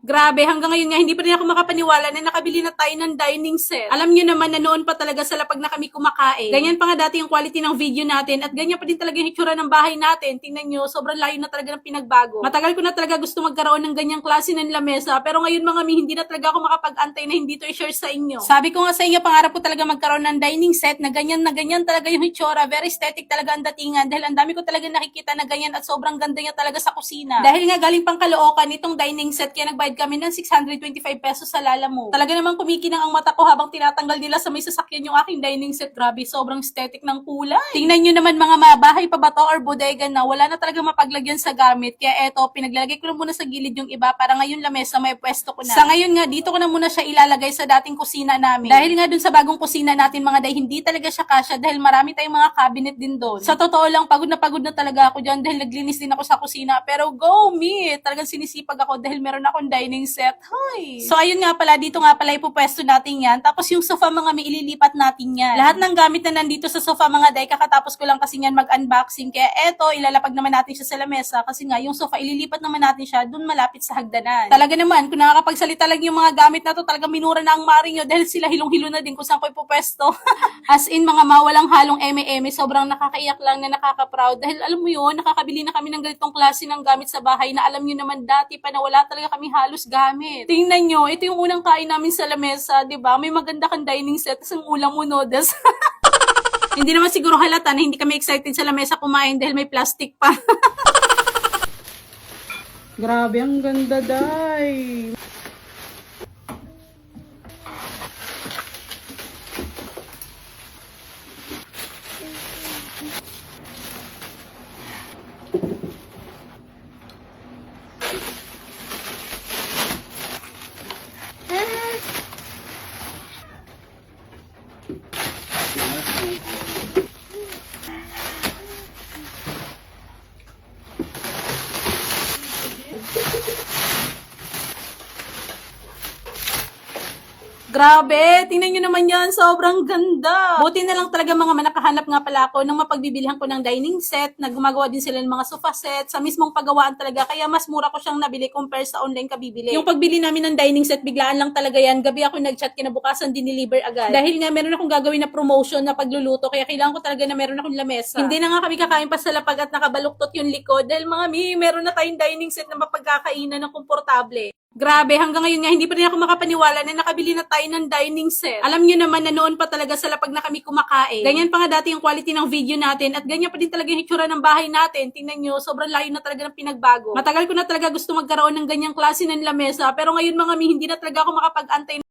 Grabe, hanggang ngayon nga hindi pa rin ako makapaniwala na nakabili na tayo ng dining set. Alam nyo naman na noon pa talaga sa lapag na kami kumakain. Ganyan pa nga dati yung quality ng video natin at ganyan pa din talaga yung itsura ng bahay natin. Tingnan nyo, sobrang layo na talaga ng pinagbago. Matagal ko na talaga gusto magkaroon ng ganyang klase ng lamesa, pero ngayon mga mi, hindi na talaga ako makapag-antay na hindi to i-share sa inyo. Sabi ko nga sa inyo, pangarap ko talaga magkaroon ng dining set na ganyan talaga yung itsura. Very aesthetic talaga ang datingan dahil ang dami ko talaga nakikita na ganyan at sobrang ganda niya talaga sa kusina. Dahil nga galing pang Caloocan itong dining set, kaya nagbayad kami ng 625 pesos sa Lalamove. Talaga namang kumikinang ang mata ko habang tinatanggal nila sa may sasakyan yung aking dining set. Grabe, sobrang aesthetic ng kulay. Tingnan nyo naman mga mabahay pa ba to or bodega na, wala na talaga mapaglagyan sa gamit. Kaya eto, pinaglalagay ko lang muna sa gilid yung iba para ngayon lamesa may pwesto ko na. Sa ngayon nga, dito ko na muna siya ilalagay sa dating kusina namin. Dahil nga dun sa bagong kusina natin mga day, hindi talaga siya kasya dahil marami tayong mga cabinet din doon. Sa totoo lang, pagod na talaga ako dyan dahil naglinis din ako sa kusina. Pero go me! Talagang sinisipag ako dahil meron akong dining set. Hoy! So ayun nga pala, dito nga pala ipupwesto natin yan. Tapos yung sofa mga may ililipat natin yan. Lahat ng gamit na nandito sa sofa mga day, kakatapos ko lang kasi yan mag-unboxing. Kaya eto, ilalapag naman natin siya sa lamesa kasi nga yung sofa ililipat naman natin siya dun malapit sa hagdanan. Talaga naman, kung nakakapagsalita lang yung mga gamit na to, talagang minura na ang mari nyo dahil sila hilong-hilo na din kung saan ko ipupwesto. As in mga mawalang halong eme-eme, sobrang nakakaiyak lang na nakaka-proud dahil alam mo yun, nakakabili na kami ng ganitong klase ng gamit sa bahay na alam nyo naman dati pa na wala talaga kami halos gamit. Tingnan nyo, ito yung unang kain namin sa lamesa, di ba? May maganda kang dining set, tas ang ulam mo noodles. Hindi naman siguro halata na hindi kami excited sa lamesa kumain dahil may plastic pa. Grabe, ang ganda, day. Grabe, tingnan nyo naman yan, sobrang ganda. Buti na lang talaga mga manakahanap nga pala ako ng mapagbibilihan ko ng dining set, na gumagawa din sila ng mga sofa set, sa mismong paggawaan talaga, kaya mas mura ko siyang nabili compare sa online kabibili. Yung pagbili namin ng dining set, biglaan lang talaga yan, gabi ako nag-chat, kinabukasan dineliver agad. Dahil nga meron akong gagawin na promotion na pagluluto, kaya kailangan ko talaga na meron akong lamesa. Hindi na nga kami kakain pa sa lapag at nakabaluktot yung likod, dahil mga meron na tayong dining set na mapagkakainan ng komportable. Grabe, hanggang ngayon nga hindi pa rin ako makapaniwala na nakabili na tayo ng dining set. Alam nyo naman na noon pa talaga sa lapag na kami kumakain. Ganyan pa nga dati yung quality ng video natin at ganyan pa din talaga yung itsura ng bahay natin. Tingnan nyo, sobrang layo na talaga ng pinagbago. Matagal ko na talaga gusto magkaroon ng ganyang klase ng lamesa, pero ngayon mga mi, hindi na talaga ako makapag-antay